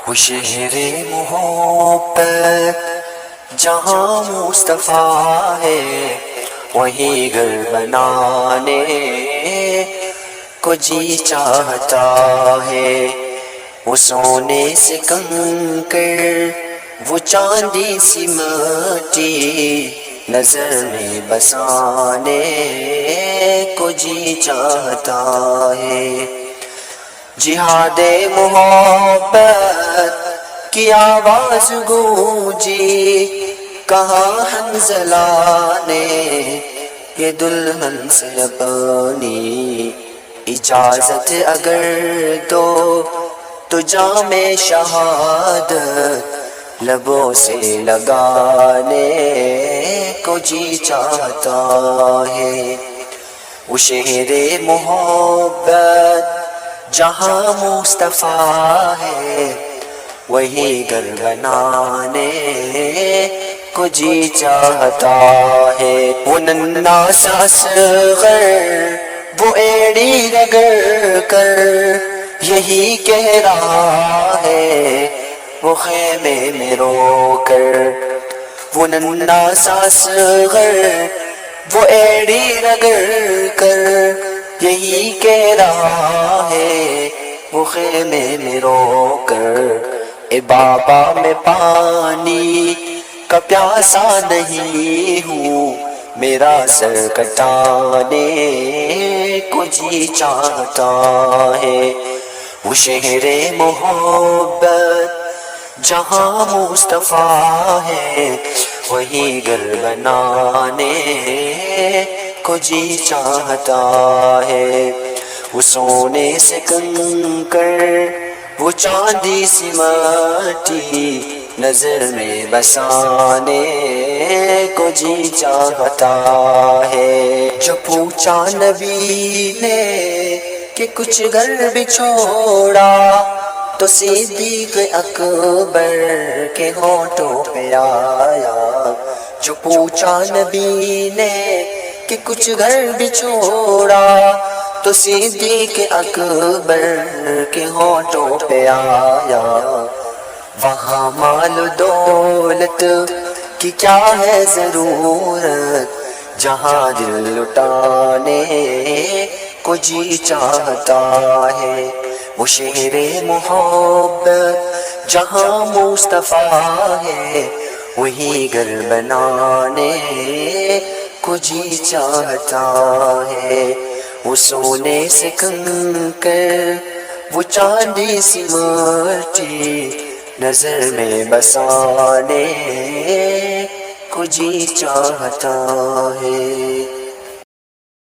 وہ شہر محبت جہاں مصطفیٰ ہے، وہی گھر بنانے کو جی چاہتا ہے۔ وہ سونے سے کنکر، وہ چاندی سی مٹی، نظر میں بسانے کو جی چاہتا ہے۔ جہاد محبت کی آواز گونجی، کہا حنظلہ نے یہ دلہن سے اپنی اجازت اگر دو تو جام شہادت لبوں سے لگانے کو جی چاہتا ہے۔ وہ شہر محبت جہاں مصطفیٰ ہے، وہی گھر بنانے کو جی چاہتا ہے۔ وہ ننھا سا اصغر، وہ ایڑی رگڑ کر یہی کہہ رہا ہے وہ خیمے میں رو کر۔ وہ ننھا سا اصغر، وہ ایڑی رگڑ کر یہی کہہ رہا ہے وہ خیمے میں رو کر، اے بابا میں پانی کا پیاسا نہیں ہوں، میرا سر کٹانے کو جی چاہتا ہے۔ وہ شہر محبت جہاں مصطفیٰ ہے، وہی گھر بنانے کو جی چاہتا ہے۔ وہ سونے سے کنکر، وہ چاندی سی مٹی، نظر میں بسانے کو جی چاہتا ہے۔ جو پوچھا نبی نے کہ کچھ گھر بھی چھوڑا، تو صدیق اکبر کے ہونٹوں پہ آیا۔ جو پوچھا نبی نے کہ کچھ گھر بھی چھوڑا، تو صدیق اکبر کے ہونٹوں پہ آیا۔ وہاں مال و دولت کی کیا ہے ضرورت، جہاں دل لٹانے کو جی چاہتا ہے۔ وہ شہر محبت جہاں مصطفیٰ ہے، وہی گھر بنانے کو جی چاہتا ہے۔ وہ سونے سے کنکر، وہ چاندی سی مٹی، نظر میں بسانے کو جی چاہتا ہے۔